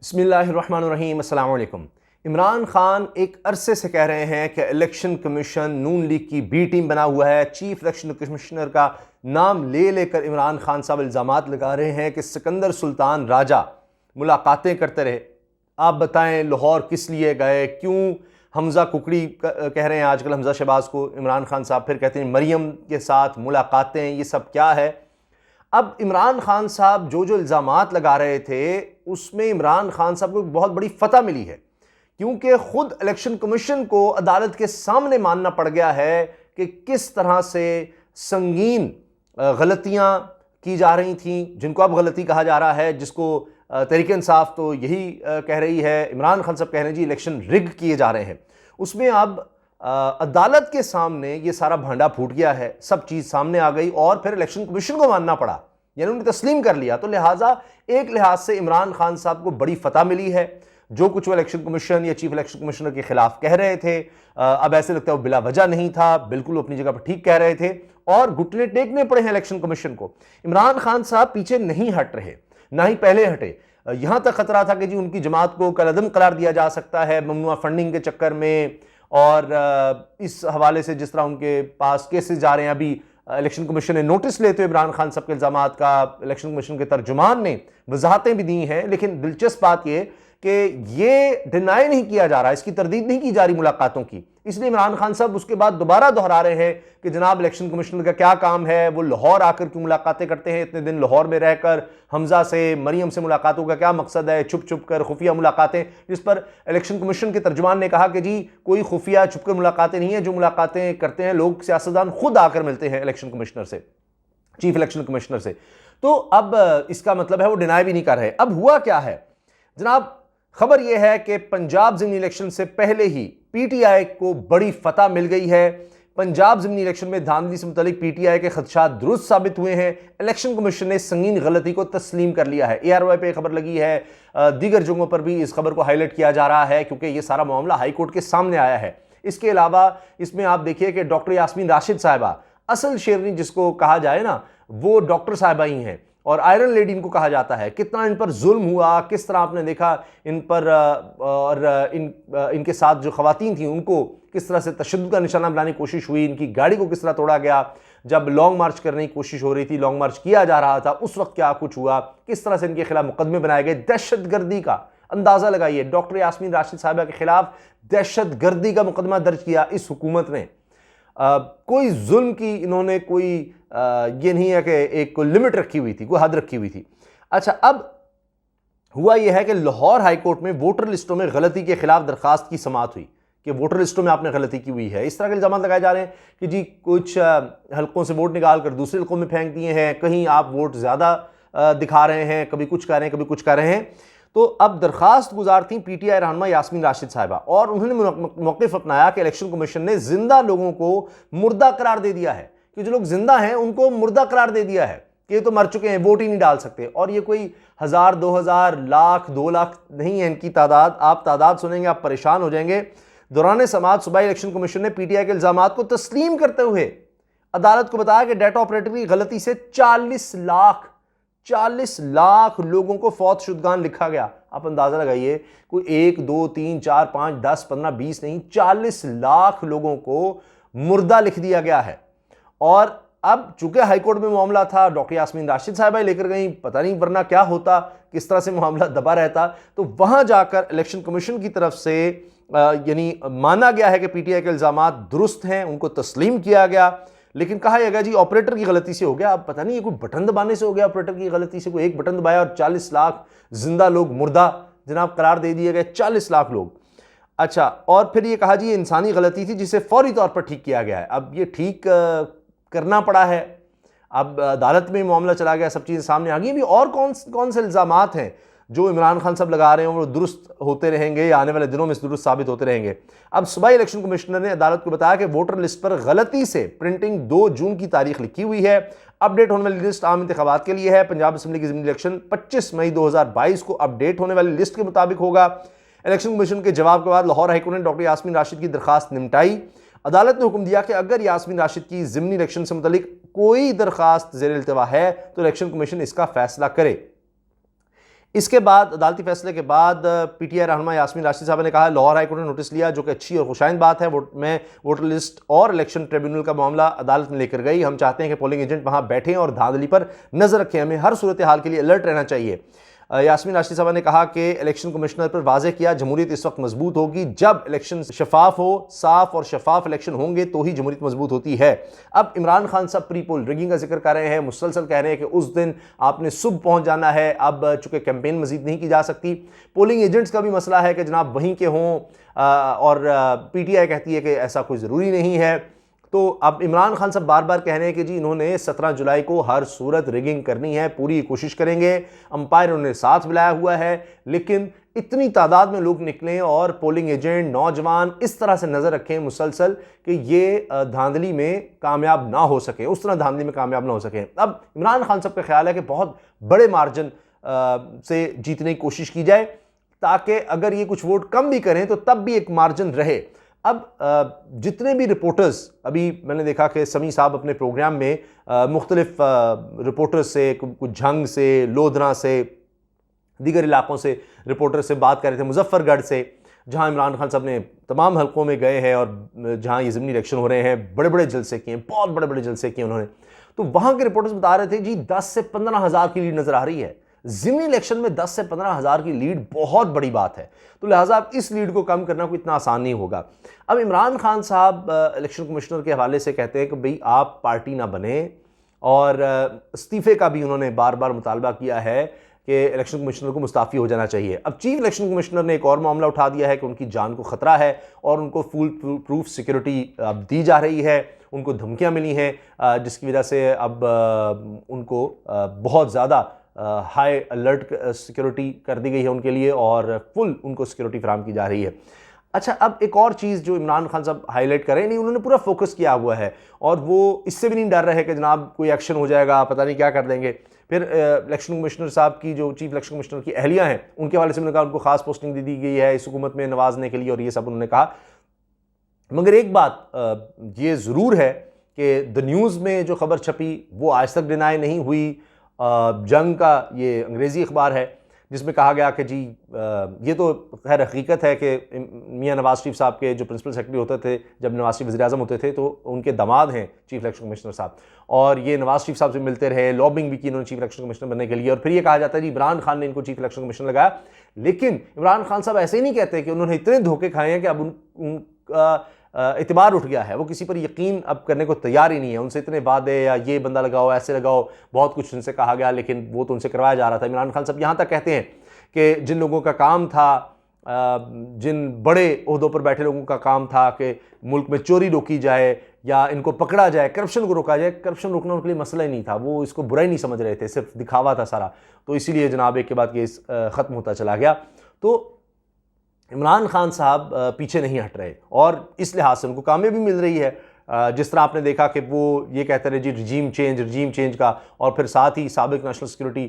बिस्मिल्लाहिर्रहमानिर्रहीम अस्सलाम वालेकुम। इमरान खान एक अरसे से कह रहे हैं कि इलेक्शन कमीशन नून लीग की बी टीम बना हुआ है। चीफ इलेक्शन कमिश्नर का नाम ले लेकर इमरान खान साहब इल्ज़ामात लगा रहे हैं कि सिकंदर सुल्तान राजा मुलाकातें करते रहे। आप बताएं लाहौर किस लिए गए, क्यों हमज़ा कुकड़ी कह रहे हैं आजकल हमज़ा शहबाज को इमरान खान साहब, फिर कहते हैं मरियम के साथ मुलाकातें, ये सब क्या है। अब इमरान खान साहब जो जो इल्ज़ामात लगा रहे थे उसमें इमरान खान साहब को एक बहुत बड़ी फतह मिली है, क्योंकि खुद इलेक्शन कमीशन को अदालत के सामने मानना पड़ गया है कि किस तरह से संगीन गलतियां की जा रही थीं, जिनको अब गलती कहा जा रहा है, जिसको तहरीक इंसाफ तो यही कह रही है, इमरान खान साहब कह रहे हैं जी इलेक्शन रिग किए जा रहे हैं। उसमें अब अदालत के सामने ये सारा भांडा फूट गया है, सब चीज़ सामने आ गई और फिर इलेक्शन कमीशन को मानना पड़ा, यानी उन्होंने तस्लीम कर लिया। तो लिहाजा एक लिहाज से इमरान खान साहब को बड़ी फतह मिली है। जो कुछ वो इलेक्शन कमीशन या चीफ इलेक्शन कमिश्नर के खिलाफ कह रहे थे, अब ऐसे लगता है वो बिला वजह नहीं था, बिल्कुल अपनी जगह पर ठीक कह रहे थे और घुटने टेकने पड़े हैं इलेक्शन कमीशन को। इमरान खान साहब पीछे नहीं हट रहे, ना ही पहले हटे। यहां तक खतरा था कि जी उनकी जमात को कलअदम करार दिया जा सकता है ममनुआ फंडिंग के चक्कर में, और इस हवाले से जिस तरह उनके पास केसेस जा रहे हैं, अभी इलेक्शन कमीशन ने नोटिस लेते हुए इमरान खान साहब के इल्जामात का इलेक्शन कमीशन के तर्जुमान ने वजाहतें भी दी हैं। लेकिन दिलचस्प बात यह कि ये डिनाई नहीं किया जा रहा, इसकी तरदीद नहीं की जा रही मुलाकातों की। इसलिए इमरान खान साहब उसके बाद दोबारा दोहरा रहे हैं कि जनाब इलेक्शन कमिश्नर का क्या काम है, वो लाहौर आकर क्यों मुलाकातें करते हैं, इतने दिन लाहौर में रहकर हमजा से मरियम से मुलाकातों का क्या मकसद है, छुप छुप कर खुफिया मुलाकातें। जिस पर इलेक्शन कमीशन के तर्जुमान ने कहा कि जी कोई खुफिया छुप कर मुलाकातें नहीं है, जो मुलाकातें करते हैं लोग सियासतदान खुद आकर मिलते हैं इलेक्शन कमिश्नर से, चीफ इलेक्शन कमिश्नर से। तो अब इसका मतलब है वो डिनाई भी नहीं कर रहे। अब हुआ क्या है जनाब, खबर यह है कि पंजाब ज़िमनी इलेक्शन से पहले ही पीटीआई को बड़ी फतह मिल गई है। पंजाब ज़िमनी इलेक्शन में धांधली से मुतालिक पीटीआई के खदशात दुरुस्त साबित हुए हैं। इलेक्शन कमीशन ने संगीन गलती को तस्लीम कर लिया है। ARY पे खबर लगी है, दीगर जगहों पर भी इस खबर को हाईलाइट किया जा रहा है, क्योंकि यह सारा मामला हाई कोर्ट के सामने आया है। इसके अलावा इसमें आप देखिए कि डॉक्टर यास्मीन राशिद साहिबा, असल शेरनी जिसको कहा जाए ना, वो डॉक्टर साहिबा ही हैं और आयरन लेडी इनको कहा जाता है। कितना इन पर जुल्म हुआ, किस तरह आपने देखा इन पर, और इनके साथ जो खवातीन थी उनको किस तरह से तशद्दुद का निशाना बनाने की कोशिश हुई, इनकी गाड़ी को किस तरह तोड़ा गया। जब लॉन्ग मार्च करने की कोशिश हो रही थी, लॉन्ग मार्च किया जा रहा था, उस वक्त क्या कुछ हुआ, किस तरह से इनके खिलाफ मुकदमे बनाए गए। दहशतगर्दी का अंदाजा लगाइए, डॉक्टर यास्मीन राशिद साहिबा के खिलाफ दहशतगर्दी का मुकदमा दर्ज किया इस हुकूमत ने। कोई जुल्म की इन्होंने कोई ये नहीं है कि एक कोई लिमिट रखी हुई थी, कोई हद रखी हुई थी। अच्छा, अब हुआ यह है कि लाहौर हाई कोर्ट में वोटर लिस्टों में गलती के खिलाफ दरखास्त की समाअत हुई कि वोटर लिस्टों में आपने गलती की हुई है। इस तरह के इल्जाम लगाए जा रहे हैं कि जी कुछ हलकों से वोट निकाल कर दूसरे हलकों में फेंक दिए हैं, कहीं आप वोट ज़्यादा दिखा रहे हैं, कभी कुछ कर रहे हैं, कभी कुछ कर रहे हैं। तो अब दरखास्त गुजार थी पीटीआई रहनुमा यास्मीन राशिद साहिबा, और उन्होंने मौक़िफ़ अपनाया कि इलेक्शन कमीशन ने जिंदा लोगों को मुर्दा करार दे दिया है, कि जो लोग जिंदा हैं उनको मुर्दा करार दे दिया है कि ये तो मर चुके हैं, वोट ही नहीं डाल सकते। और ये कोई 1000, 2000, लाख, 2 लाख नहीं है इनकी तादाद। आप तादाद सुनेंगे आप परेशान हो जाएंगे। दौरान समाअत सुबह इलेक्शन कमीशन ने पीटीआई के इल्जामात को तस्लीम करते हुए अदालत को बताया कि डाटा ऑपरेटर की गलती से 40 लाख लोगों को फौत शुदगान लिखा गया। आप अंदाजा लगाइए, कोई 1, 2, 3, 4, 5, 10, 15, 20 नहीं, 40 लाख लोगों को मुर्दा लिख दिया गया है। और अब चूंकि हाईकोर्ट में मामला था, डॉक्टर यास्मीन राशिद साहिबा लेकर गई, पता नहीं वरना क्या होता, किस तरह से मामला दबा रहता। तो वहां जाकर इलेक्शन कमीशन की तरफ से यानी माना गया है कि पीटीआई के इल्जामात दुरुस्त हैं, उनको तस्लीम किया गया। लेकिन कहा गया जी ऑपरेटर की गलती से हो गया। अब पता नहीं ये कोई बटन दबाने से हो गया, ऑपरेटर की गलती से कोई एक बटन दबाया और 40 लाख जिंदा लोग मुर्दा जनाब करार दे दिए गए, 40 लाख लोग। अच्छा, और फिर ये कहा जी ये इंसानी गलती थी जिसे फौरी तौर पर ठीक किया गया है। अब ये ठीक करना पड़ा है, अब अदालत में मामला चला गया, सब चीज़ें सामने आ गई। अभी और कौन से इल्ज़ामात हैं जो इमरान खान साहब लगा रहे हैं वो दुरुस्त होते रहेंगे या आने वाले दिनों में दुरुस्त साबित होते रहेंगे। अब सुबह इलेक्शन कमिश्नर ने अदालत को बताया कि वोटर लिस्ट पर गलती से प्रिंटिंग 2 जून की तारीख लिखी हुई है। अपडेट होने वाली लिस्ट आम इंतखाबात के लिए है। पंजाब असेंबली की ज़िमनी इलेक्शन 25 मई 2022 को अपडेट होने वाली लिस्ट के मुताबिक होगा। इलेक्शन कमीशन के जवाब के बाद लाहौर हाईकोर्ट ने डॉक्टर यास्मीन राशिद की दरखास्त निपटाई। अदालत ने हुक्म दिया कि अगर यास्मीन राशिद की ज़िमनी इलेक्शन से मुतालिक कोई दरखास्त ज़ेर इल्तवा है तो इलेक्शन कमीशन इसका फैसला करे। इसके बाद अदालती फैसले के बाद पीटीआई रहनुमा यास्मीन राशिद साहब ने कहा लाहौर हाई कोर्ट ने नोटिस लिया, जो कि अच्छी और खुशाइंद बात है। मैं वोटर लिस्ट और इलेक्शन ट्रिब्यूनल का मामला अदालत में लेकर गई। हम चाहते हैं कि पोलिंग एजेंट वहां बैठें और धांधली पर नजर रखें। हमें हर सूरत हाल के लिए अलर्ट रहना चाहिए। यास्मीन राशिद साहब ने कहा कि इलेक्शन कमिश्नर पर वाज़ेह किया, जमहूरियत इस वक्त मजबूत होगी जब इलेक्शन शफाफ हो, साफ और शफाफ इलेक्शन होंगे तो ही जमहूरियत मजबूत होती है। अब इमरान खान साहब प्री पोल रिगिंग का जिक्र कर रहे हैं, मुसलसल कह रहे हैं कि उस दिन आपने सुबह पहुंच जाना है। अब चूंकि कैंपेन मजीद नहीं की जा सकती, पोलिंग एजेंट्स का भी मसला है कि जनाब वहीं के हों, और पीटीआई कहती है कि ऐसा कोई ज़रूरी नहीं है। तो अब इमरान खान साहब बार बार कह रहे हैं कि जी इन्होंने 17 जुलाई को हर सूरत रिगिंग करनी है, पूरी कोशिश करेंगे। अंपायर उन्होंने साथ मिलाया हुआ है, लेकिन इतनी तादाद में लोग निकलें और पोलिंग एजेंट नौजवान इस तरह से नज़र रखें मुसलसल कि ये धांधली में कामयाब ना हो सके, उस तरह धांधली में कामयाब ना हो सके। अब इमरान खान साहब का ख्याल है कि बहुत बड़े मार्जिन से जीतने की कोशिश की जाए, ताकि अगर ये कुछ वोट कम भी करें तो तब भी एक मार्जिन रहे। अब जितने भी रिपोर्टर्स, अभी मैंने देखा कि समी साहब अपने प्रोग्राम में मुख्तलिफ रिपोर्टर्स से, कुछ झंग से, लोधरा से, दीगर इलाकों से रिपोर्टर से बात कर रहे थे, मुजफ्फरगढ़ से, जहां इमरान खान साहब ने तमाम हलकों में गए हैं और जहां ये ज़मीनी इलेक्शन हो रहे हैं, बड़े बड़े जलसे किए, बहुत बड़े बड़े जलसे किए उन्होंने। तो वहां के रिपोर्टर्स बता रहे थे जी 10 से 15 हज़ार की लीड नज़र आ रही है। ज़िमनी इलेक्शन में 10 से 15 हज़ार की लीड बहुत बड़ी बात है, तो लिहाजा अब इस लीड को कम करना कोई इतना आसान नहीं होगा। अब इमरान खान साहब इलेक्शन कमिश्नर के हवाले से कहते हैं कि भाई आप पार्टी ना बने, और इस्तीफ़े का भी उन्होंने बार बार मुतालबा किया है कि इलेक्शन कमिश्नर को मुस्ताफ़ी हो जाना चाहिए। अब चीफ इलेक्शन कमिश्नर ने एक और मामला उठा दिया है कि उनकी जान को ख़तरा है और उनको फुल प्रूफ सिक्योरिटी अब दी जा रही है, उनको धमकियाँ मिली हैं, जिसकी वजह से अब उनको बहुत ज़्यादा हाई अलर्ट सिक्योरिटी कर दी गई है उनके लिए, और फुल उनको सिक्योरिटी फराहम की जा रही है। अच्छा, अब एक और चीज़ जो इमरान खान साहब हाईलाइट करें, नहीं उन्होंने पूरा फोकस किया हुआ है और वो इससे भी नहीं डर रहे कि जनाब कोई एक्शन हो जाएगा, पता नहीं क्या कर देंगे। फिर इलेक्शन कमिश्नर साहब की, जो चीफ इलेक्शन कमिश्नर की अहलिया हैं, उनके हवाले से उन्होंने कहा उनको खास पोस्टिंग दे दी गई है इस हुकूमत में नवाजने के लिए, और ये सब उन्होंने कहा। मगर एक बात ये ज़रूर है कि द न्यूज़ में जो खबर छपी वो आज तक डिनाई नहीं हुई। जंग का ये अंग्रेज़ी अखबार है जिसमें कहा गया कि जी ये तो खैर हकीकत है कि मियां नवाज शरीफ साहब के जो प्रिंसिपल सेक्रेटरी होते थे जब नवाज शरीफ वज़ीर आज़म होते थे, तो उनके दामाद हैं चीफ इलेक्शन कमिश्नर साहब, और ये नवाज शरीफ साहब से मिलते रहे, लॉबिंग भी की इन्होंने चीफ इलेक्शन कमिश्नर बनने के लिए, और फिर ये कहा जाता है जी इमरान खान ने इनको चीफ इलेक्शन कमिश्नर लगाया। लेकिन इमरान खान साहब ऐसे ही नहीं कहते कि उन्होंने इतने धोखे खाए हैं कि अब उनका इतबार उठ गया है, वो किसी पर यकीन अब करने को तैयार ही नहीं है। उनसे इतने वादे, या ये बंदा लगाओ, ऐसे लगाओ, बहुत कुछ उनसे कहा गया, लेकिन वो तो उनसे करवाया जा रहा था। इमरान खान साहब यहाँ तक कहते हैं कि जिन लोगों का काम था, जिन बड़े ओहदों पर बैठे लोगों का काम था कि मुल्क में चोरी रोकी जाए या इनको पकड़ा जाए, करप्शन को रोका जाए, करप्शन रोकना उनके लिए मसला ही नहीं था, वो इसको बुरा ही नहीं समझ रहे थे, सिर्फ दिखावा था सारा। तो इसीलिए जनाब एक के बाद केस ख़त्म होता चला गया। तो इमरान खान साहब पीछे नहीं हट रहे और इस लिहाज से उनको कामयाबी मिल रही है। जिस तरह आपने देखा कि वो ये कहते रहे जी रिजीम चेंज का, और फिर साथ ही साबिक नेशनल सिक्योरिटी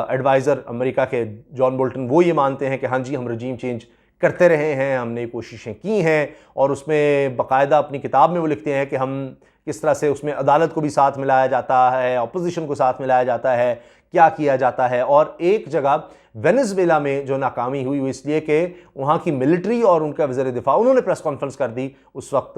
एडवाइज़र अमेरिका के जॉन बोल्टन वो ये मानते हैं कि हाँ जी हम रिजीम चेंज करते रहे हैं, हमने कोशिशें की हैं, और उसमें बाकायदा अपनी किताब में वो लिखते हैं कि हम किस तरह से उसमें अदालत को भी साथ मिलाया जाता है, अपोजिशन को साथ मिलाया जाता है, क्या किया जाता है। और एक जगह वेनेजुएला में जो नाकामी हुई वो इसलिए कि वहाँ की मिलिट्री और उनका वज़ीर दिफा उन्होंने प्रेस कॉन्फ्रेंस कर दी उस वक्त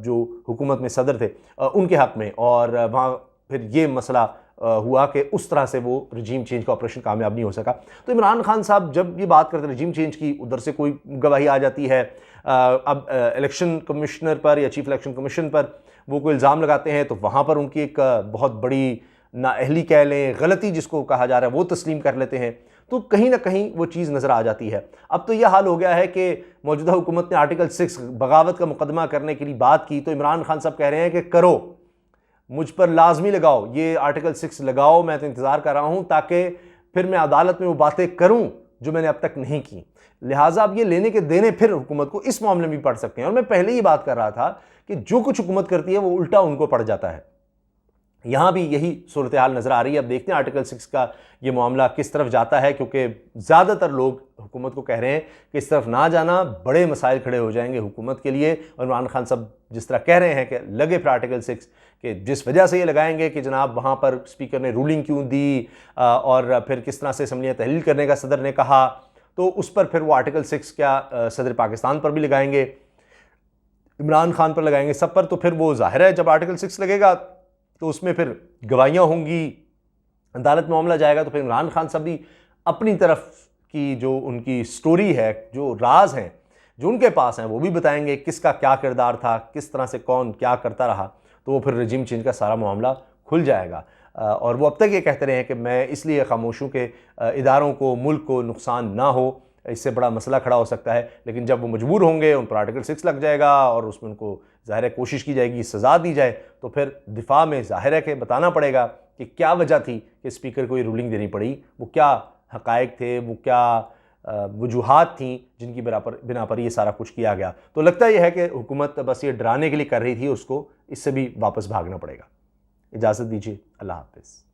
जो हुकूमत में सदर थे उनके हक़ में, और वहाँ फिर ये मसला हुआ कि उस तरह से वो रिजीम चेंज का ऑपरेशन कामयाब नहीं हो सका। तो इमरान खान साहब जब ये बात करते हैं रिजीम चेंज की, उधर से कोई गवाही आ जाती है, अब इलेक्शन कमिश्नर पर या चीफ इलेक्शन कमीशन पर वो कोई इल्ज़ाम लगाते हैं, तो वहाँ पर उनकी एक बहुत बड़ी नाअहली कह लें, गलती जिसको कहा जा रहा है वो तस्लीम कर लेते हैं, तो कहीं ना कहीं वो चीज़ नज़र आ जाती है। अब तो यह हाल हो गया है कि मौजूदा हुकूमत ने आर्टिकल 6 बगावत का मुकदमा करने के लिए बात की, तो इमरान खान साहब कह रहे हैं कि करो, मुझ पर लाजमी लगाओ, ये आर्टिकल 6 लगाओ, मैं तो इंतज़ार कर रहा हूँ ताकि फिर मैं अदालत में वो बातें करूँ जो मैंने अब तक नहीं की। लिहाजा अब ये लेने के देने फिर हुकूमत को इस मामले में भी पड़ सकते हैं। और मैं पहले ही बात कर रहा था कि जो कुछ हुकूमत करती है वो उल्टा उनको पड़ जाता है। यहाँ भी यही सूरत हाल नज़र आ रही है। अब देखते हैं आर्टिकल 6 का ये मामला किस तरफ जाता है, क्योंकि ज़्यादातर लोग हुकूमत को कह रहे हैं कि इस तरफ ना जाना, बड़े मसाइल खड़े हो जाएंगे हुकूमत के लिए। और इमरान खान साहब जिस तरह कह रहे हैं कि लगे फिर आर्टिकल 6 कि जिस वजह से ये लगाएंगे कि जनाब वहाँ पर स्पीकर ने रूलिंग क्यों दी और फिर किस तरह से असम्बलियाँ तहलील करने का सदर ने कहा, तो उस पर फिर वो आर्टिकल 6 क्या सदर पाकिस्तान पर भी लगाएंगे, इमरान खान पर लगाएंगे, सब पर। तो फिर वो जाहिर है जब आर्टिकल 6 लगेगा तो उसमें फिर गवाहियाँ होंगी, अदालत में मामला जाएगा, तो फिर इमरान खान सब भी अपनी तरफ की जो उनकी स्टोरी है, जो राज हैं जो उनके पास हैं, वो भी बताएंगे किसका क्या किरदार था, किस तरह से कौन क्या करता रहा। तो वो फिर रजीम चेंज का सारा मामला खुल जाएगा। और वो अब तक ये कहते रहे हैं कि मैं इसलिए खामोश हूँ कि इदारों को, मुल्क को नुकसान ना हो, इससे बड़ा मसला खड़ा हो सकता है। लेकिन जब वो मजबूर होंगे, उन पर आर्टिकल 6 लग जाएगा और उसमें उनको ज़ाहिर है कोशिश की जाएगी सज़ा दी जाए, तो फिर दिफा में ज़ाहिर है कि बताना पड़ेगा कि क्या वजह थी कि स्पीकर को ये रूलिंग देनी पड़ी, वो क्या हक़ाइक़ थे, वो क्या वजूहात थी जिनकी बिना पर ये सारा कुछ किया गया। तो लगता यह है कि हुकूमत बस ये डराने के लिए कर रही थी, उसको इससे भी वापस भागना पड़ेगा। इजाज़त दीजिए, अल्लाह हाफ़िज़।